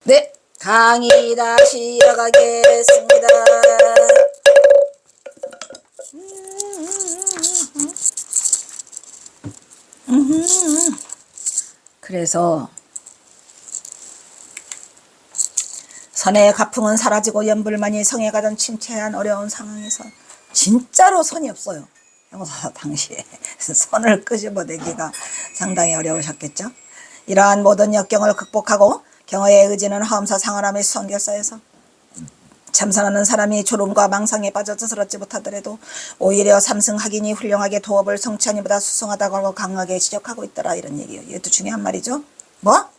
네, 강의 다시 이어가겠습니다. 그래서 선의 가풍은 사라지고 연불만이 성에 가던 침체한 어려운 상황에서 진짜로 선이 없어요. 당시에 선을 끄집어내기가 상당히 어려우셨겠죠. 이러한 모든 역경을 극복하고 경어의 의지는 화엄사 상하람의 수성결사에서 참선하는 사람이 졸음과 망상에 빠져 스스럽지 못하더라도 오히려 삼승학인이 훌륭하게 도업을 성취하니보다 수승하다고 강하게 지적하고 있더라, 이런 얘기예요. 이것도 중요한 말이죠. 뭐?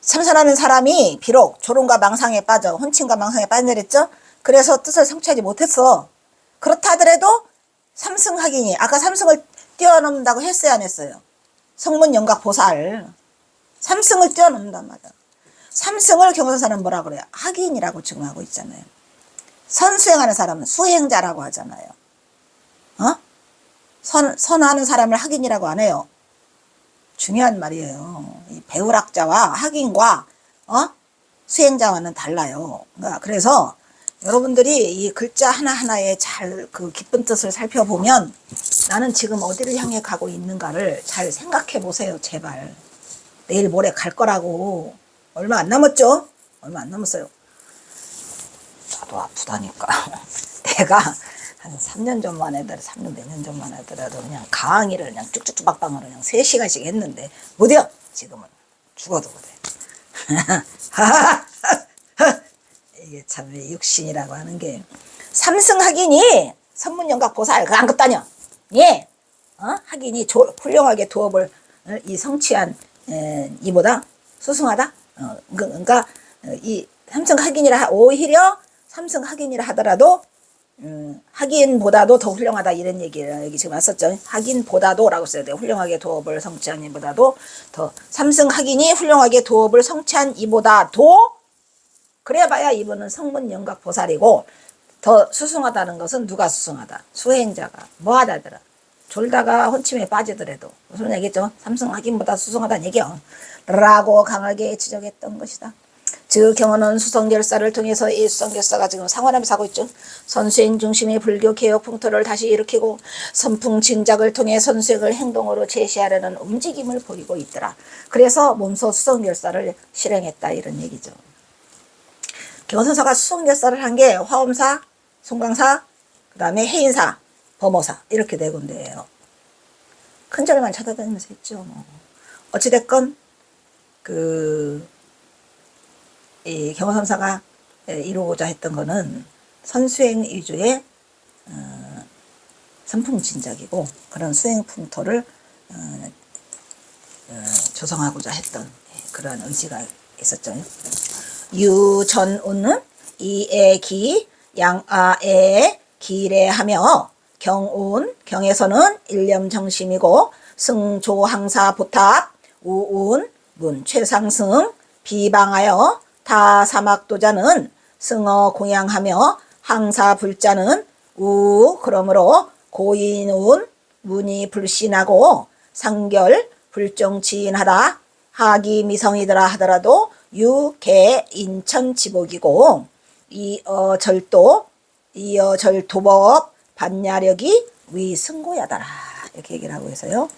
참선하는 사람이 비록 졸음과 망상에 빠져 혼침과 망상에 빠져냈죠. 그래서 뜻을 성취하지 못했어. 그렇다 하더라도 삼승학인이, 아까 삼승을 뛰어넘는다고 했어야 안 했어요? 성문영각보살 삼승을 뛰어넘는단 말이야. 삼승을 경선사는 뭐라 그래요? 학인이라고 지금 하고 있잖아요. 선수행하는 사람은 수행자라고 하잖아요. 선하는 사람을 학인이라고 안 해요. 중요한 말이에요. 이 배울학자와 학인과 수행자와는 달라요. 그래서 여러분들이 이 글자 하나하나에 잘 그 깊은 뜻을 살펴보면 나는 지금 어디를 향해 가고 있는가를 잘 생각해 보세요. 제발. 내일 모레 갈 거라고. 얼마 안 남았죠? 얼마 안 남았어요. 나도 아프다니까. 내가 한 3년 전만 해더라도 3년 몇 년 전만 하더라도 그냥 강의를 그냥 쭉쭉쭉 박방으로 그냥 3시간씩 했는데 못해요. 지금은 죽어도 못해. 이게 참 육신이라고 하는 게 삼승학인이 선문영각보살 그 안 급다녀. 예, 학인이 훌륭하게 도업을 이 성취한 이보다 수승하다. 그러니까 이 삼승학인이라 오히려 삼승학인이라 하더라도 학인보다도 더 훌륭하다, 이런 얘기를 여기 지금 왔었죠. 학인보다도라고 써야 돼요. 훌륭하게 도업을 성취한 이보다도 더 삼승학인이 훌륭하게 도업을 성취한 이보다도 그래봐야 이분은 성문영각보살이고 더 수승하다는 것은 누가 수승하다? 수행자가 뭐하다더라? 졸다가 혼침에 빠지더라도 무슨 얘기죠? 삼승학인보다 수승하다는 얘기요. 라고 강하게 지적했던 것이다. 즉 경어는 수성결사를 통해서 이 수성결사가 지금 상환하면서 하고 있죠. 선수행 중심의 불교 개혁 풍토를 다시 일으키고 선풍 진작을 통해 선수행을 행동으로 제시하려는 움직임을 보이고 있더라. 그래서 몸소 수성결사를 실행했다, 이런 얘기죠. 경선사가 수성결사를 한 게 화엄사, 송광사, 그 다음에 해인사, 범어사 이렇게 네 군데예요. 큰 절만 찾아다니면서 했죠. 어찌됐건 이 경호선사가 이루고자 했던 거는 선수행 위주의 선풍진작이고 그런 수행 풍토를 조성하고자 했던 그런 의지가 있었죠. 유전운은 이에 기, 양아에 기래하며 경운, 경에서는 일념정심이고 승조항사 보탑, 우운, 문 최상승, 비방하여 다사막도자는 승어 공양하며 항사불자는 우, 그러므로 고인운, 문이 불신하고 상결, 불정치인하다, 하기미성이더라 하더라도 유계 인천지복이고 이어절도, 이어절도법, 반야력이 위승고야다라, 이렇게 얘기를 하고 있어요.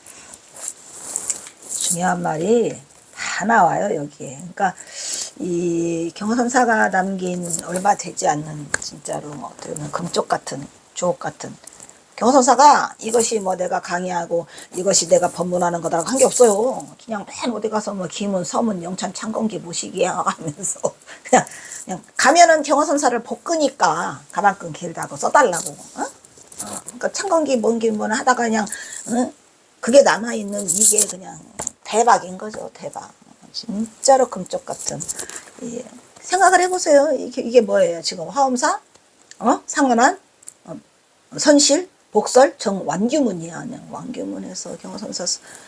중요한 말이 다 나와요, 여기에. 그러니까 이 경호선사가 남긴 얼마 되지 않는 진짜로 어떻게 보면 금쪽 같은, 주옥 같은 경호선사가 이것이 뭐 내가 강의하고 이것이 내가 법문하는 거다라고 한 게 없어요. 그냥 맨 어디 가서 뭐 기문, 서문, 영찬, 창건기, 무식이야 하면서 그냥 가면은 경호선사를 볶으니까 가방끈 길다고 써달라고. 그러니까 창건기, 뭔기, 뭐는 하다가 그냥 그게 남아있는 이게 그냥 대박인 거죠. 대박. 진짜로 금쪽 같은. 예. 생각을 해보세요. 이게 뭐예요? 지금 화엄사, 상은한, 선실, 복설, 정완규문이야. 그냥 완규문에서 경호선사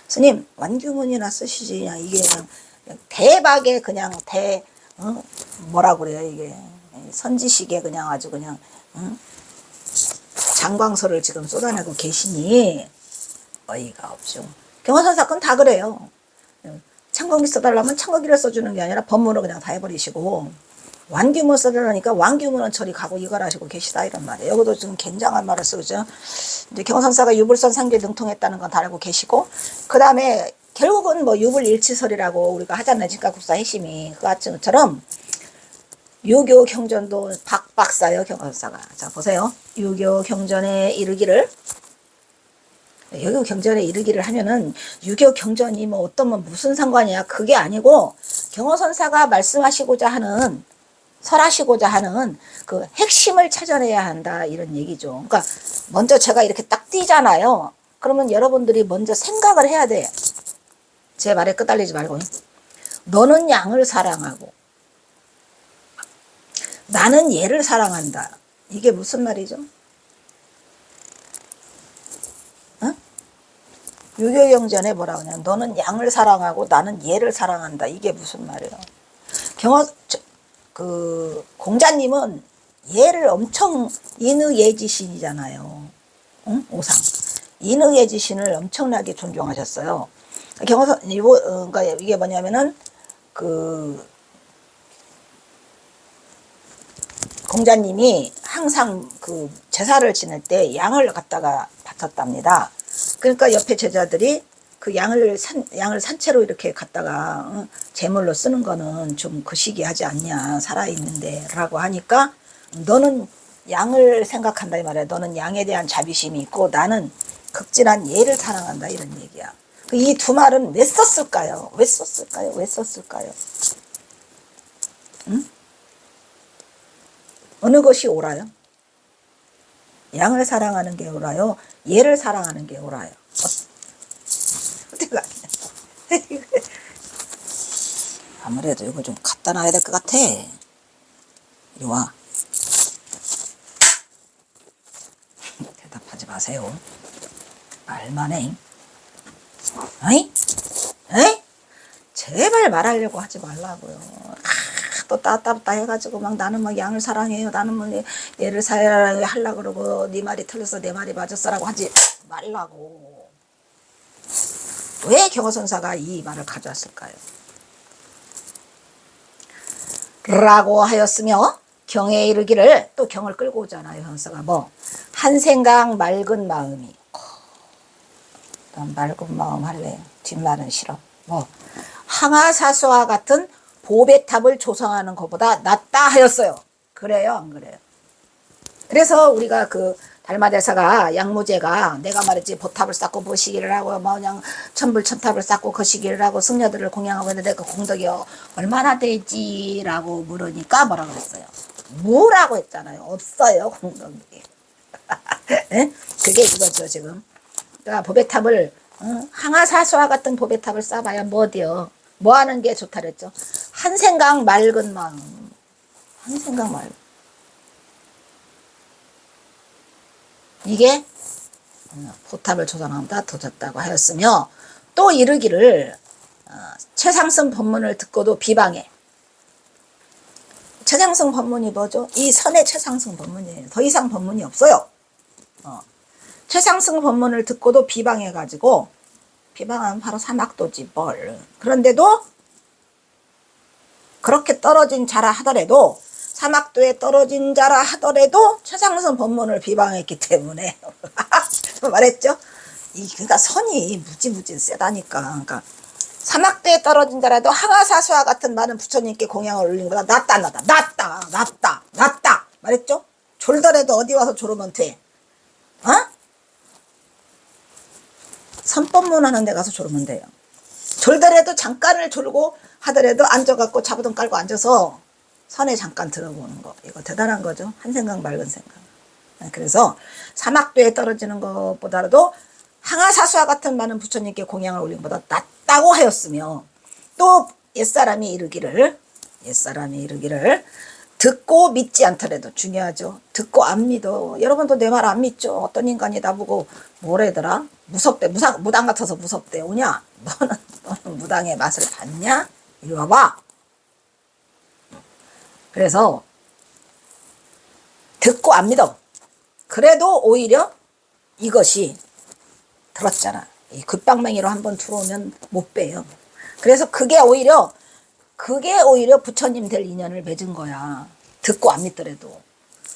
스님 완규문이나 쓰시지. 그냥 이게 그냥 대박의 그냥 뭐라 그래요? 이게 선지식에 그냥 아주 그냥 장광설을 지금 쏟아내고 계시니 어이가 없죠. 경호선사 건 다 그래요. 창건기 써달라면 창건기를 써주는 게 아니라 법문을 그냥 다 해버리시고, 완규문 써달라니까 완규문은 저리 가고 이걸 하시고 계시다 이런 말이에요. 여기도 지금 굉장한 말을 쓰죠. 이제 경선사가 유불선 상교에 능통했다는 건 다 알고 계시고, 그 다음에 결국은 뭐 유불일치설이라고 우리가 하잖아요. 직가국사 핵심이. 그 같은 것처럼 유교 경전도 박박사요, 경선사가. 자, 보세요. 유교 경전에 이르기를, 유교 경전에 이르기를 하면은 유교 경전이 뭐 어떤 뭐 무슨 상관이야. 그게 아니고 경허선사가 말씀하시고자 하는, 설하시고자 하는 그 핵심을 찾아내야 한다 이런 얘기죠. 그러니까 먼저 제가 이렇게 딱 띄잖아요. 그러면 여러분들이 먼저 생각을 해야 돼. 제 말에 끄달리지 말고. 너는 양을 사랑하고 나는 얘를 사랑한다. 이게 무슨 말이죠? 유교경전에 뭐라고 하냐. 너는 양을 사랑하고 나는 얘를 사랑한다. 이게 무슨 말이에요? 공자님은 얘를 엄청 인의예지신이잖아요. 응? 오상. 인의예지신을 엄청나게 존중하셨어요. 그러니까 이게 뭐냐면은, 공자님이 항상 그 제사를 지낼 때 양을 갖다가 바쳤답니다. 그러니까 옆에 제자들이 그 양을 산채로 이렇게 갖다가 제물로 쓰는 거는 좀 거시기하지 않냐, 살아있는데 라고 하니까, 너는 양을 생각한다 이 말이야. 너는 양에 대한 자비심이 있고 나는 극진한 얘를 사랑한다 이런 얘기야. 이 두 말은 왜 썼을까요? 왜 썼을까요? 왜 썼을까요? 응? 어느 것이 옳아요? 양을 사랑하는 게 옳아요? 얘를 사랑하는 게 옳아요? 아무래도 이거 좀 갖다 놔야 될 것 같아. 이리 와. 대답하지 마세요. 말만 해. 어이? 에이? 제발 말하려고 하지 말라고요. 또 따따따 해가지고 막 나는 막 양을 사랑해요. 나는 뭐 얘를 사랑하려고 그러고 네 말이 틀려서 내 말이 맞았어라고 하지 말라고. 왜 경허선사가 이 말을 가져왔을까요? 라고 하였으며 경에 이르기를, 또 경을 끌고 오잖아요. 현서가 뭐 한 생각 맑은 마음이, 난 맑은 마음 할래. 뒷말은 싫어. 뭐 항아사수와 같은 보배탑을 조성하는 것보다 낫다 하였어요. 그래요, 안 그래요? 그래서 우리가 그 달마대사가, 양무제가 내가 말했지, 보탑을 쌓고 보시기를 하고 뭐 그냥 천불천탑을 쌓고 거시기를 하고 승려들을 공양하고 있는데 그 공덕이 얼마나 되지라고 물으니까 뭐라고 했어요? 뭐라고 했잖아요. 없어요, 공덕이. 네? 그게 이거죠 지금. 그러니까 보배탑을, 항아사수와 같은 보배탑을 쌓아봐야 뭐 어디요? 뭐 하는 게 좋다 그랬죠? 한 생각 맑은 마음. 한 생각 맑은. 이게 포탑을 조성한다 도졌다고 하였으며, 또 이르기를, 최상승 법문을 듣고도 비방해. 최상승 법문이 뭐죠? 이 선의 최상승 법문이에요. 더 이상 법문이 없어요. 최상승 법문을 듣고도 비방해가지고, 비방하면 바로 사막도지 뭘. 그런데도 그렇게 떨어진 자라 하더라도, 사막도에 떨어진 자라 하더라도 최상승 법문을 비방했기 때문에 말했죠. 그러니까 선이 무지무지 세다니까. 그러니까 사막도에 떨어진 자라도 항아사수와 같은 많은 부처님께 공양을 올린 거다. 낫다 말했죠. 졸더라도 어디 와서 졸으면 돼. 선법문 하는 데 가서 졸으면 돼요. 졸더라도 잠깐을 졸고 하더라도 앉아갖고 자부동 깔고 앉아서 선에 잠깐 들어보는 거. 이거 대단한 거죠. 한 생각 맑은 생각. 그래서 사막도에 떨어지는 것보다도 항아사수와 같은 많은 부처님께 공양을 올린 것보다 낫다고 하였으며, 또 옛사람이 이르기를 듣고 믿지 않더라도, 중요하죠. 듣고 안 믿어. 여러분도 내 말 안 믿죠. 어떤 인간이 나보고 뭐래더라? 무섭대. 무당 같아서 무섭대. 오냐? 너는 무당의 맛을 봤냐? 이리 와봐. 그래서 듣고 안 믿어. 그래도 오히려 이것이 들었잖아. 이 굿방맹이로 한번 들어오면 못 빼요. 그래서 그게 오히려 부처님 될 인연을 맺은 거야. 듣고 안 믿더라도.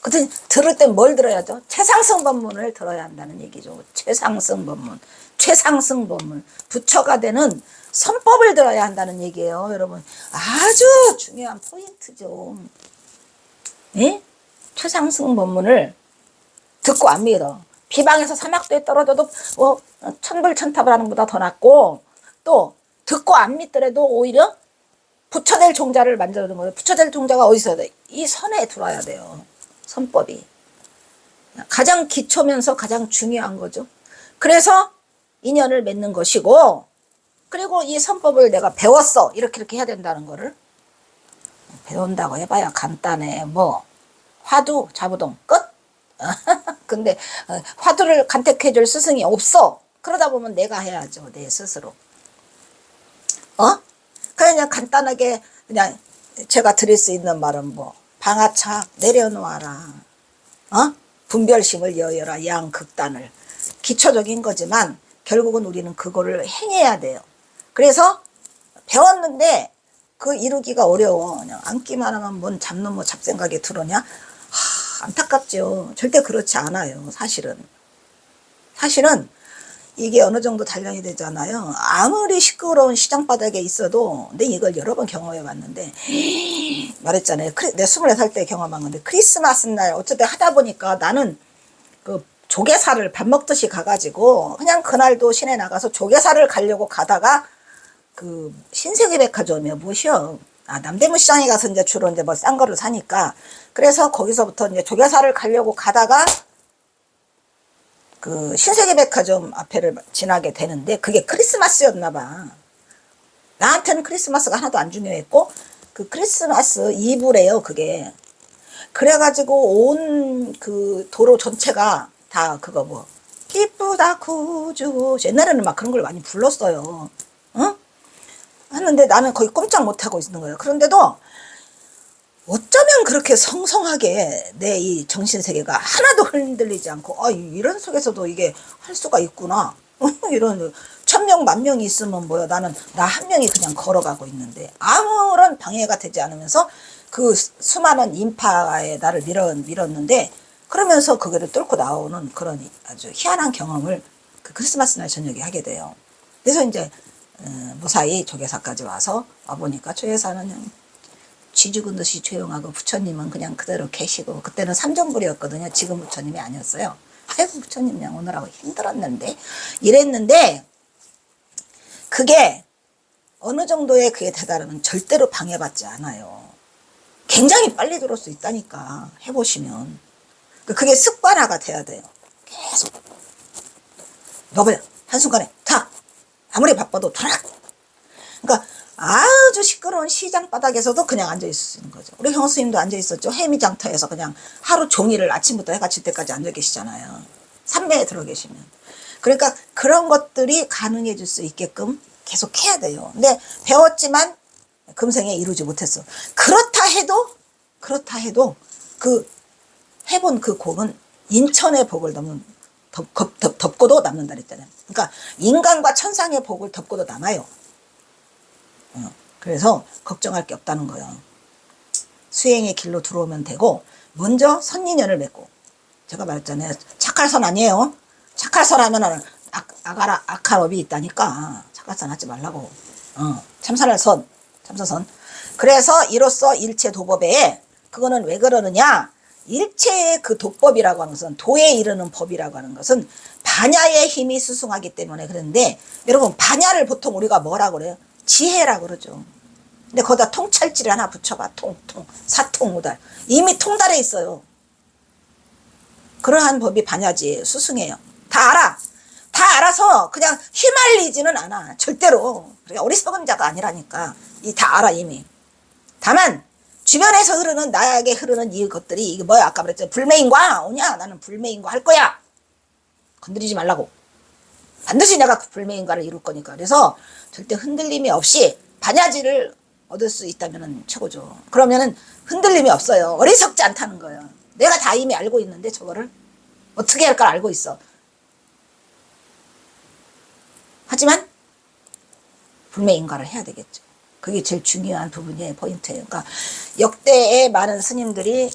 그때 들을 땐 뭘 들어야죠? 최상승 법문을 들어야 한다는 얘기죠. 최상승 법문. 최상승 법문. 부처가 되는 선법을 들어야 한다는 얘기예요. 여러분. 아주 중요한 포인트죠. 예? 최상승 법문을 듣고 안 믿어. 비방에서 사막도에 떨어져도 천불천탑을 하는 것보다 더 낫고, 또 듣고 안 믿더라도 오히려 부처될 종자를 만들어둔 거예요. 부처될 종자가 어디서 돼? 이 선에 들어야 돼요. 선법이. 가장 기초면서 가장 중요한 거죠. 그래서 인연을 맺는 것이고, 그리고 이 선법을 내가 배웠어. 이렇게 해야 된다는 거를. 배운다고 해봐야 간단해. 화두, 자부동, 끝? 근데 화두를 간택해줄 스승이 없어. 그러다 보면 내가 해야죠. 내 스스로. 그냥 간단하게 그냥 제가 드릴 수 있는 말은 방아차 내려놓아라. 분별심을 여여라. 양극단을. 기초적인 거지만 결국은 우리는 그거를 행해야 돼요. 그래서 배웠는데 그 이루기가 어려워. 그냥 앉기만 하면 뭔 잡놈 잡생각이 들어냐? 안타깝죠. 절대 그렇지 않아요. 사실은 이게 어느 정도 단련이 되잖아요. 아무리 시끄러운 시장 바닥에 있어도, 근데 이걸 여러 번 경험해 봤는데, 말했잖아요. 내 24살 때 경험한 건데, 크리스마스 날 어쨌든 하다 보니까 나는 그 조개살을 밥 먹듯이 가가지고, 그냥 그날도 시내 나가서 조개살을 가려고 가다가, 그 신세계 백화점이요. 무엇이요? 남대문 시장에 가서 이제 주로 이제 싼 거를 사니까, 그래서 거기서부터 이제 조개살을 가려고 가다가, 그 신세계 백화점 앞에를 지나게 되는데 그게 크리스마스였나 봐. 나한테는 크리스마스가 하나도 안 중요했고 그 크리스마스 이브래요 그게. 그래가지고 온 그 도로 전체가 다 그거 기쁘다 구주 옛날에는 막 그런 걸 많이 불렀어요. 하는데 나는 거의 꼼짝 못하고 있는 거예요. 그런데도 어쩌면 그렇게 성성하게 내 이 정신세계가 하나도 흔들리지 않고 이런 속에서도 이게 할 수가 있구나. 이런 1000명 10,000명이 있으면 나는 나 한 명이 그냥 걸어가고 있는데 아무런 방해가 되지 않으면서 그 수많은 인파에 나를 밀었는데 그러면서 그거를 뚫고 나오는 그런 아주 희한한 경험을 그 크리스마스 날 저녁에 하게 돼요. 그래서 이제 무사히 조계사까지 와보니까 조계사는 그냥 쥐 죽은 듯이 조용하고 부처님은 그냥 그대로 계시고 그때는 삼전불이었거든요. 지금 부처님이 아니었어요. 아이고 부처님 그냥 오느라고 힘들었는데 이랬는데 그게 어느 정도의 그에 다다르면 절대로 방해받지 않아요. 굉장히 빨리 들어올 수 있다니까 해보시면. 그게 습관화가 돼야 돼요. 계속 여보야 한순간에 탁 아무리 바빠도 탁. 그러니까 아주 시끄러운 시장 바닥에서도 그냥 앉아 있을 수 있는 거죠. 우리 형수님도 앉아 있었죠. 해미장터에서 그냥 하루 종일을 아침부터 해가 질 때까지 앉아 계시잖아요. 삼매에 들어 계시면. 그러니까 그런 것들이 가능해질 수 있게끔 계속 해야 돼요. 근데 배웠지만 금생에 이루지 못했어. 그렇다 해도 그 해본 그 곡은 인천의 복을 덮고도 남는다 그랬잖아요. 그러니까 인간과 천상의 복을 덮고도 남아요. 그래서 걱정할 게 없다는 거예요. 수행의 길로 들어오면 되고 먼저 선인연을 맺고 제가 말했잖아요. 착할선 아니에요. 착할선 하면 악할업이 있다니까 착할선 하지 말라고. 참선할 참선선. 그래서 이로써 일체 도법에 그거는 왜 그러느냐 일체의 그 도법이라고 하는 것은 도에 이르는 법이라고 하는 것은 반야의 힘이 수승하기 때문에 그런데 여러분 반야를 보통 우리가 뭐라고 그래요? 지혜라고 그러죠. 근데 거기다 통찰지를 하나 붙여봐. 통통 사통우달 이미 통달해 있어요. 그러한 법이 반야지 수승해요. 다 알아서 그냥 휘말리지는 않아. 절대로. 그러니까 어리석은 자가 아니라니까. 다 알아 이미. 다만 주변에서 나에게 흐르는 이것들이 이게 뭐야 아까 말했죠. 불매인과 오냐 나는 불매인과 할 거야. 건드리지 말라고. 반드시 내가 불매인과를 이룰 거니까. 그래서 절대 흔들림이 없이 반야지를 얻을 수 있다면 최고죠. 그러면은 흔들림이 없어요. 어리석지 않다는 거예요. 내가 다 이미 알고 있는데 저거를 어떻게 할까 알고 있어. 하지만 불매인가를 해야 되겠죠. 그게 제일 중요한 부분이에요. 포인트예요. 그러니까 역대의 많은 스님들이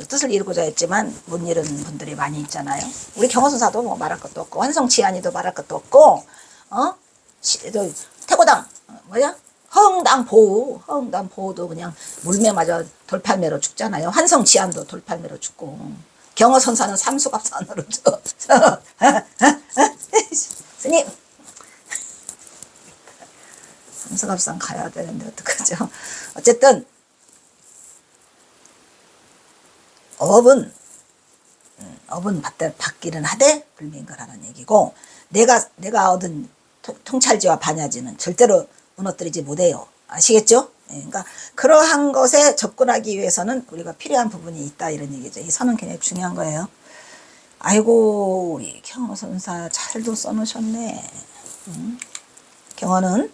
뜻을 이루고자 했지만 못 이룬 분들이 많이 있잖아요. 우리 경허선사도 뭐 말할 것도 없고 환성지안이도 말할 것도 없고 태고당 뭐야? 허흥당 보호도 그냥 물매 맞아 돌팔매로 죽잖아요. 환성지안도 돌팔매로 죽고 경허선사는 삼수갑산으로 죽어. 스님 삼수갑산 가야 되는데 어떡하죠? 어쨌든 업은 받기는 하되 불민거라는 얘기고 내가 얻은 통찰지와 반야지는 절대로 무너뜨리지 못해요. 아시겠죠? 그러니까 그러한 것에 접근하기 위해서는 우리가 필요한 부분이 있다 이런 얘기죠. 이 선은 굉장히 중요한 거예요. 아이고 우리 경허선사 잘도 써놓으셨네. 경허는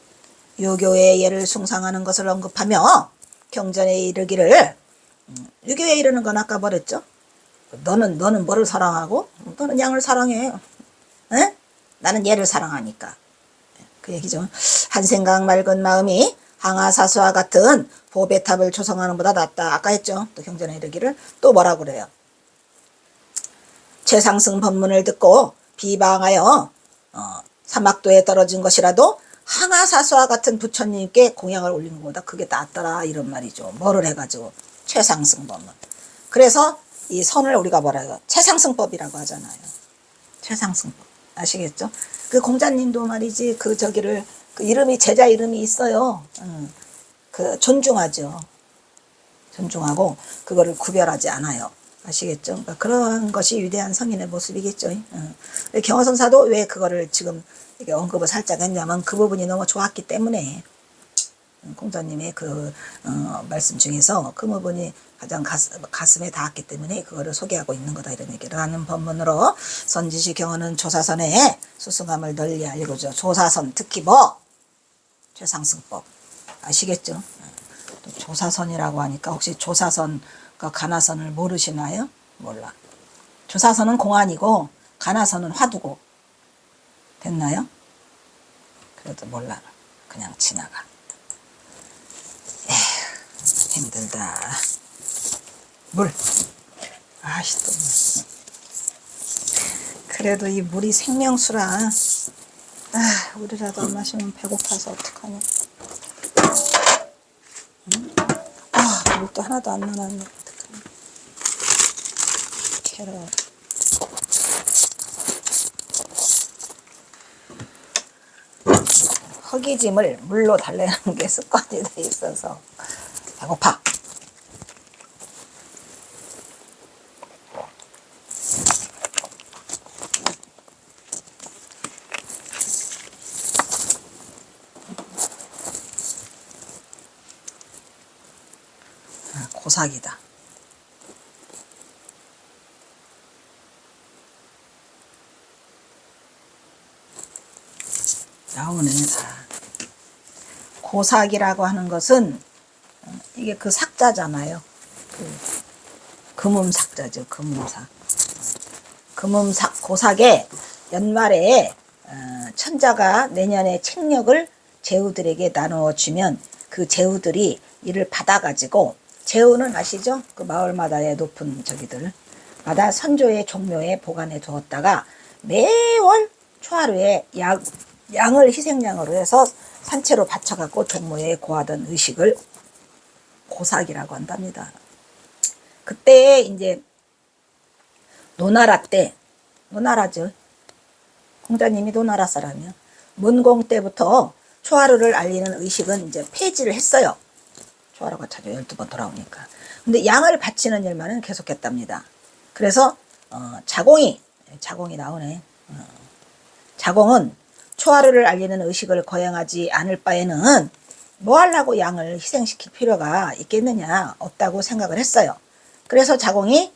유교의 예를 숭상하는 것을 언급하며 경전에 이르기를 유교에 이르는 건 아까 뭐랬죠? 너는 뭐를 사랑하고? 너는 양을 사랑해. 에? 나는 얘를 사랑하니까. 그 얘기죠. 한 생각 맑은 마음이 항아사수와 같은 보배탑을 조성하는 것보다 낫다. 아까 했죠. 또 경전에 이르기를 또 뭐라고 그래요? 최상승 법문을 듣고 비방하여 사막도에 떨어진 것이라도 항아사수와 같은 부처님께 공양을 올린 것보다 그게 낫더라 이런 말이죠. 뭐를 해가지고 최상승 법문. 그래서 이 선을 우리가 뭐라고 최상승법이라고 하잖아요. 최상승법 아시겠죠? 그 공자님도 말이지 그 이름이 제자 이름이 있어요. 그 존중하죠. 존중하고 그거를 구별하지 않아요. 아시겠죠? 그러니까 그러한 것이 위대한 성인의 모습이겠죠. 경허선사도 왜 그거를 지금 이렇게 언급을 살짝 했냐면 그 부분이 너무 좋았기 때문에 공자님의 그 말씀 중에서 그 부분이 가장 가슴에 닿았기 때문에 그거를 소개하고 있는 거다 이런 얘기를 하는 법문으로 선지시 경허는 조사선의 수승함을 널리 알고죠. 조사선 특히 뭐 최상승법 아시겠죠? 또 조사선이라고 하니까 혹시 조사선과 가나선을 모르시나요? 몰라. 조사선은 공안이고 가나선은 화두고 됐나요? 그래도 몰라. 그냥 지나가. 에휴, 힘들다. 물. 아씨 또 물. 그래도 이 물이 생명수라. 우리라도 안 마시면 배고파서 어떡하냐. 물도 하나도 안 나왔네. 어떡하냐. 캐럿. 허기짐을 물로 달래는 게 습관이 돼 있어서 배고파. 고사기다. 나오네 다. 고삭이라고 하는 것은 이게 그 삭자잖아요. 그 금음삭자죠. 금음삭. 금음삭 고삭에 연말에 천자가 내년에 책력을 제후들에게 나누어 주면 그 제후들이 이를 받아가지고 제후는 아시죠? 그 마을마다의 높은 저기들 마다 선조의 종묘에 보관해 두었다가 매월 초하루에 양을 희생양으로 해서 산채로 바쳐갖고 종묘에 고하던 의식을 고삭이라고 한답니다. 그때 이제 노나라 때, 노나라죠. 공자님이 노나라 사람이요. 문공 때부터 초하루를 알리는 의식은 이제 폐지를 했어요. 초하루가 자주 12번 돌아오니까. 근데 양을 바치는 일만은 계속했답니다. 그래서 자공이 나오네. 자공은 초하루를 알리는 의식을 거행하지 않을 바에는 뭐 하려고 양을 희생시킬 필요가 있겠느냐 없다고 생각을 했어요. 그래서 자공이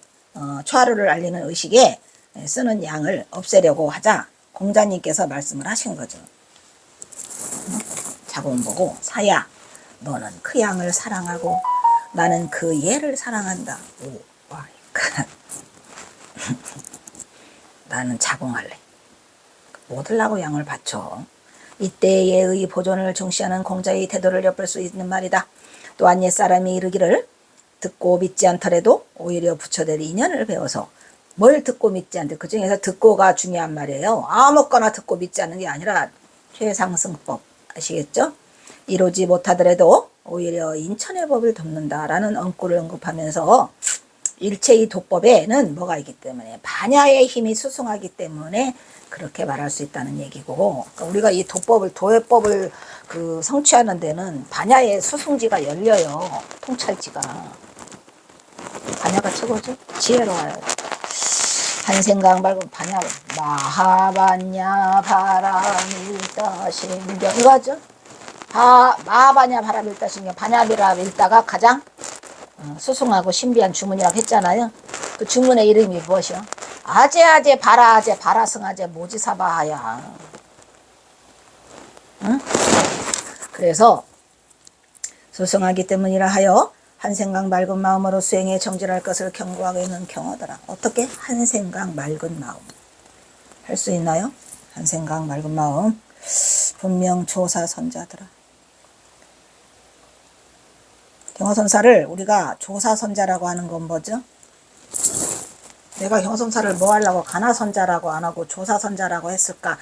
초하루를 알리는 의식에 쓰는 양을 없애려고 하자 공자님께서 말씀을 하신 거죠. 자공 보고 사야 너는 그 양을 사랑하고 나는 그 얘를 사랑한다. 오, 와, 나는 자공할래. 뭐 들라고 양을 바쳐. 이때의 보존을 중시하는 공자의 태도를 엿볼 수 있는 말이다. 또한 옛사람이 이르기를 듣고 믿지 않더라도 오히려 부처들 인연을 배워서 뭘 듣고 믿지 않는데 그 중에서 듣고가 중요한 말이에요. 아무거나 듣고 믿지 않는 게 아니라 최상승법 아시겠죠? 이루지 못하더라도 오히려 인천의 법을 덮는다라는 언구를 언급하면서 일체의 도법에는 뭐가 있기 때문에 반야의 힘이 수승하기 때문에 그렇게 말할 수 있다는 얘기고, 그러니까 우리가 이 도회법을 성취하는 데는 반야의 수승지가 열려요. 통찰지가. 반야가 최고죠. 지혜로워요. 한생각 말고 반야, 마하반야 바람일다 신경 이거죠. 마하반야 바람일다 신경, 반야비라일다가 가장 수승하고 신비한 주문이라고 했잖아요. 그 주문의 이름이 무엇이요? 아제아제 바라아제 바라승아제 모지사바하야. 응? 그래서 수승하기 때문이라 하여 한생각 맑은 마음으로 수행에 정진할 것을 경고하고 있는 경어더라. 어떻게? 한생각 맑은 마음. 할 수 있나요? 한생각 맑은 마음. 분명 조사선자더라. 경어선사를 우리가 조사선자라고 하는 건 뭐죠? 내가 경어선사를 뭐 하려고 가나선자라고 안 하고 조사선자라고 했을까?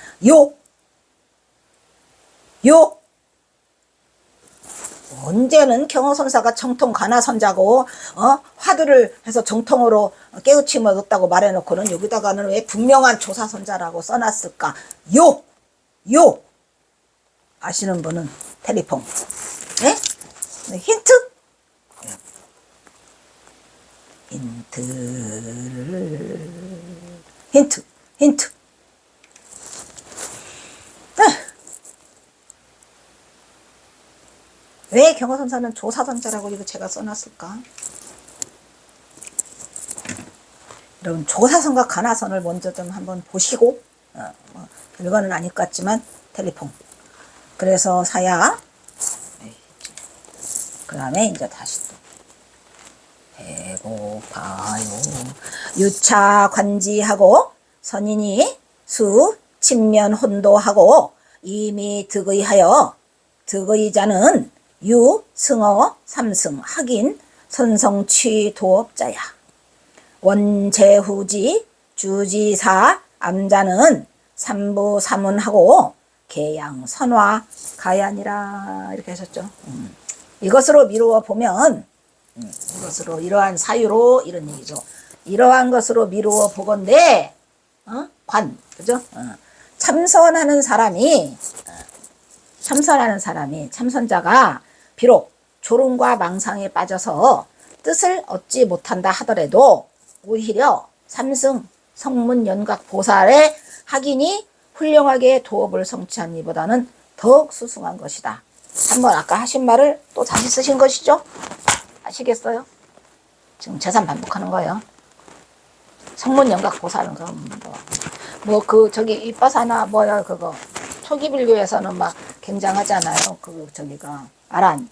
언제는 경어선사가 정통 가나선자고 화두를 해서 정통으로 깨우침을 얻었다고 말해놓고는 여기다가는 왜 분명한 조사선자라고 써놨을까? 아시는 분은 텔레폰. 네? 힌트? 힌트. 왜 경어선사는 조사선자라고 이거 제가 써놨을까? 여러분 조사선과 가나선을 먼저 좀 한번 보시고 별거는 아닐 것 같지만 텔레폰. 그래서 사야 그 다음에 이제 다시 또 배고파요. 유차 관지하고 선인이 수 친면 혼도하고 이미 득의하여 득의자는 유 승어 삼승 학인 선성취 도업자야. 원제후지 주지사 암자는 삼부 삼운하고 계양 선화 가야니라 이렇게 하셨죠. 이것으로 미루어 보면 이것으로 이러한 사유로 이런 얘기죠. 이러한 것으로 미루어 보건대 그죠? 참선하는 사람이 참선자가 비록 졸음과 망상에 빠져서 뜻을 얻지 못한다 하더라도 오히려 삼승 성문 연각 보살의 학인이 훌륭하게 도업을 성취한 이보다는 더욱 수승한 것이다. 한번 아까 하신 말을 또 다시 쓰신 것이죠? 아시겠어요? 지금 재산 반복하는 거예요. 성문 연각 보살은 저기 이빠사나 그거 초기 불교에서는 막 굉장하잖아요. 저기가 아란이요?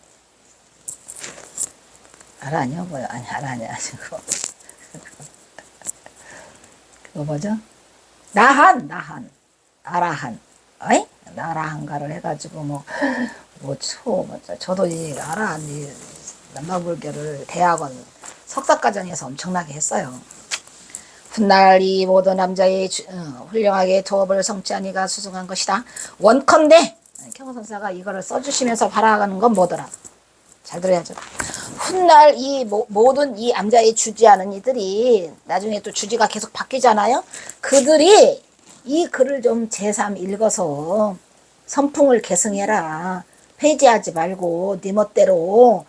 아란이 아니고 그거 뭐죠? 나한 아라한 나라한가를 해가지고 저도 이 아라한 이 남마불교를 대학원 석사과정에서 엄청나게 했어요. 훗날 이 모든 남자의 훌륭하게 도업을 성취하니가 수승한 것이다. 원컨대 경어선사가 이거를 써주시면서 바라가는 건 뭐더라? 잘 들어야죠. 훗날 이 모든 이 암자에 주지하는 이들이 나중에 또 주지가 계속 바뀌잖아요. 그들이 이 글을 좀 제3 읽어서 선풍을 계승해라. 폐지하지 말고 네 멋대로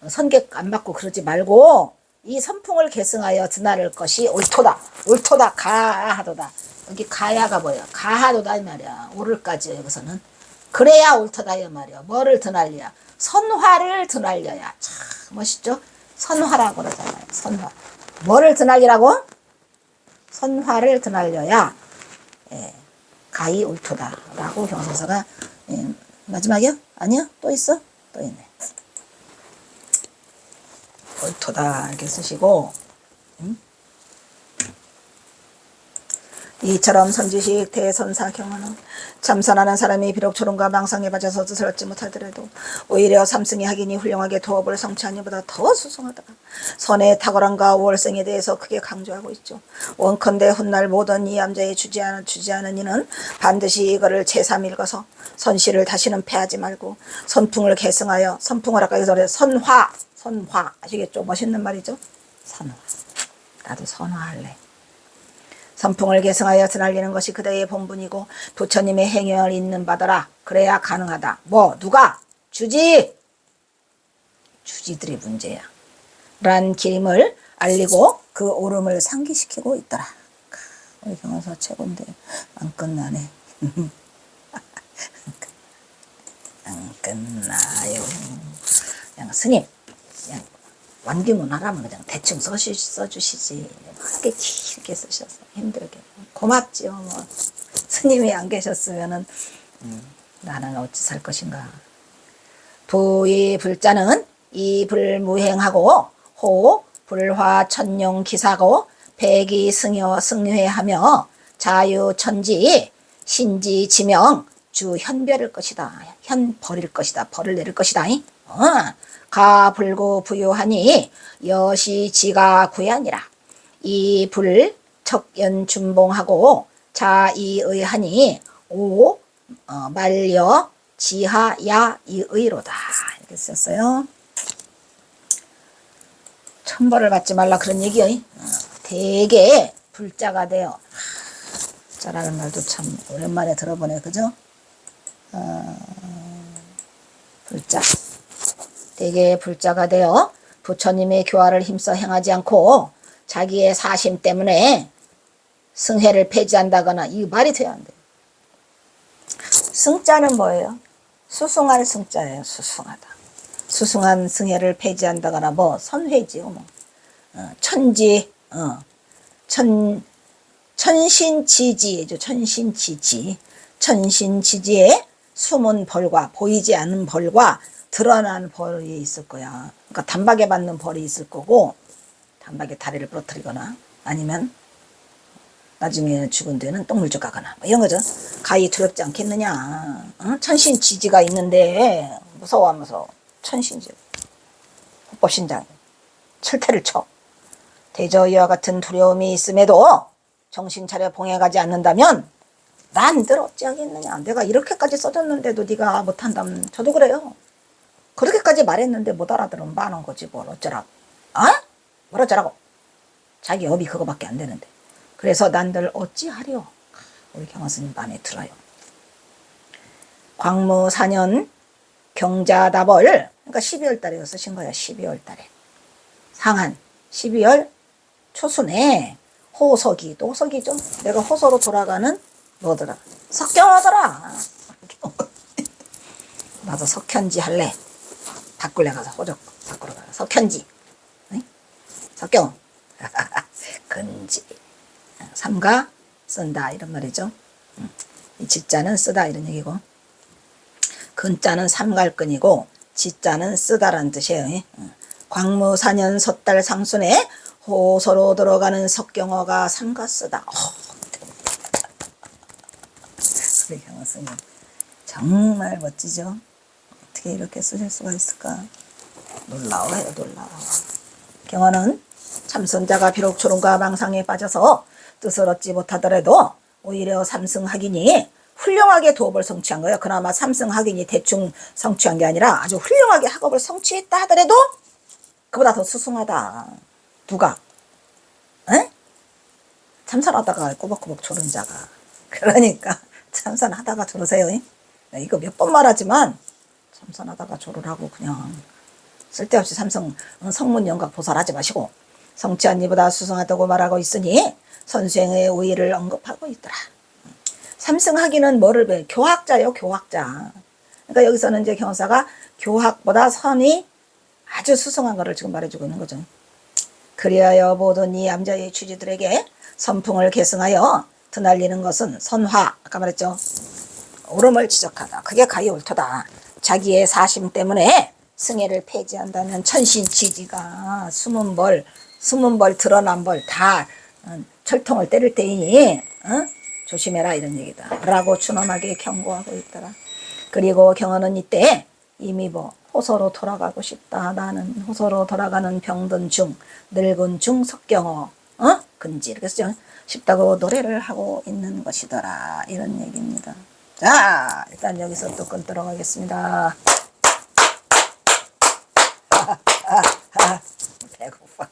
선객 안 받고 그러지 말고 이 선풍을 계승하여 드나를 것이 옳도다 가하도다. 여기 가야가 뭐야? 가하도다 이 말이야. 옳을까지 여기서는. 그래야 옳도다 이 말이야. 뭐를 드날려야? 선화를 드날려야. 참 멋있죠? 선화라고 그러잖아요. 선화. 뭐를 드날리라고? 선화를 드날려야 가히 옳도다 라고 경선사가 마지막이요? 아니요? 또 있어? 또 있네. 옳도다 이렇게 쓰시고 이처럼 선지식 대선사 경우는 참선하는 사람이 비록 조롱과 망상에 빠져서 뜻을 얻지 못하더라도 오히려 삼승의 학인이 훌륭하게 도업을 성취하니보다 더 수승하다. 선의 탁월함과 월성에 대해서 크게 강조하고 있죠. 원컨대 훗날 모든 이 암자에 주지 않은 이는 반드시 이거를 제3 읽어서 선시를 다시는 패하지 말고 선풍을 계승하여, 선풍을 아까 전에 선화 아시겠죠? 멋있는 말이죠. 선화. 나도 선화할래. 선풍을 계승하여 드날리는 것이 그대의 본분이고 부처님의 행위를 있는 바더라. 그래야 가능하다. 뭐 누가? 주지들이 문제야. 란 기림을 알리고 그 옳음을 상기시키고 있더라. 우리 경화사 최고인데 안 끝나네. 안 끝나요. 그냥 스님 그냥 완기문 하라면 그냥 대충 써주시지. 그렇게 길게 쓰셔서 힘들게. 고맙지요. 뭐 스님이 안 계셨으면은 나는 어찌 살 것인가. 부의 불자는 이 불무행하고 호 불화 천용 기사고 백이 승회하며 자유천지 신지 지명 주 현별일 것이다. 현벌일 것이다. 벌을 내릴 것이다. 가 불고 부유하니 여시 지가 구야니라. 이 불 척연 준봉하고 자이의하니 오 말려 지하야 이의로다. 이렇게 썼어요. 천벌을 받지 말라 그런 얘기요. 되게 불자가 되어. 자라는 말도 참 오랜만에 들어보네. 그죠? 불자. 되게 불자가 되어 부처님의 교화를 힘써 행하지 않고 자기의 사심 때문에 승회를 폐지한다거나, 이 말이 돼야 안 돼요. 승자는 뭐예요? 수승할 승자예요. 수승하다. 수승한 승회를 폐지한다거나 뭐 선회지요. 뭐 천지, 천신지지죠. 천신지지. 천신지지의 숨은 벌과 보이지 않는 벌과 드러난 벌이 있을 거야. 그러니까 단박에 받는 벌이 있을 거고, 단박에 다리를 부러뜨리거나 아니면 나중에 죽은 뒤에는 똥물죽 가거나 뭐 이런 거죠. 가히 두렵지 않겠느냐. 천신지지가 있는데 무서워하면서 천신지 호법신장 철퇴를 쳐. 대저 이와 같은 두려움이 있음에도 정신 차려 봉해가지 않는다면 난 늘 어찌하겠느냐. 내가 이렇게까지 써줬는데도 네가 못한다면 저도 그래요. 그렇게까지 말했는데 못 알아들으면 많은 거지 뭘 어쩌라고. 뭘 어쩌라고. 자기 업이 그거밖에 안 되는데. 그래서 난들 어찌하려. 우리 경화스님 마음에 들어요. 광무 4년 경자다벌, 그러니까 12월 달에 쓰신 거야. 12월 달에. 상한 12월 초순에 호석이도 호석이죠. 내가 호서로 돌아가는 뭐더라. 석경하더라. 나도 석현지 할래. 닭굴레 가서 호적 닭굴레 가서 석현지. 응? 석경. 근지. 삼가 쓴다 이런 말이죠. 이 지자는 쓰다 이런 얘기고, 근자는 삼갈근이고 지자는 쓰다라는 뜻이에요. 광무 4년 섣달 상순에 호서로 들어가는 석경어가 삼가 쓰다. 우리 경화 스님 정말 멋지죠. 어떻게 이렇게 쓰실 수가 있을까. 놀라워요. 놀라워. 경화는 참선자가 비록 조롱과 망상에 빠져서 뜻을 얻지 못하더라도 오히려 삼승학인이 훌륭하게 도업을 성취한 거예요. 그나마 삼승학인이 대충 성취한 게 아니라 아주 훌륭하게 학업을 성취했다 하더라도 그보다 더 수승하다. 누가? 에? 참선하다가 꾸벅꾸벅 조른 자가. 그러니까 참선하다가 조르세요. 이거 몇 번 말하지만 참선하다가 조르라고. 그냥 쓸데없이 삼성 성문영각 보살하지 마시고 성취한 이보다 수승하다고 말하고 있으니 선수행의 우위를 언급하고 있더라. 삼승학인은 뭐를 배워요? 교학자요. 교학자. 그러니까 여기서는 이제 경사가 교학보다 선이 아주 수승한 거를 지금 말해주고 있는 거죠. 그리하여 모든 이 암자의 취지들에게 선풍을 계승하여 드날리는 것은 선화, 아까 말했죠. 옳음을 지적하다. 그게 가히 옳도다. 자기의 사심 때문에 승회를 폐지한다면 천신지지가 숨은 벌 드러난 벌 다 철통을 때릴 때이니 조심해라 이런 얘기다 라고 준엄하게 경고하고 있더라. 그리고 경호는 이때 이미 뭐 호서로 돌아가고 싶다. 나는 호서로 돌아가는 병든 중 늙은 중 석경호 근지 이렇게 쓰죠. 싶다고 노래를 하고 있는 것이더라 이런 얘기입니다. 자 일단 여기서 또 끊도록 하겠습니다. 배고파.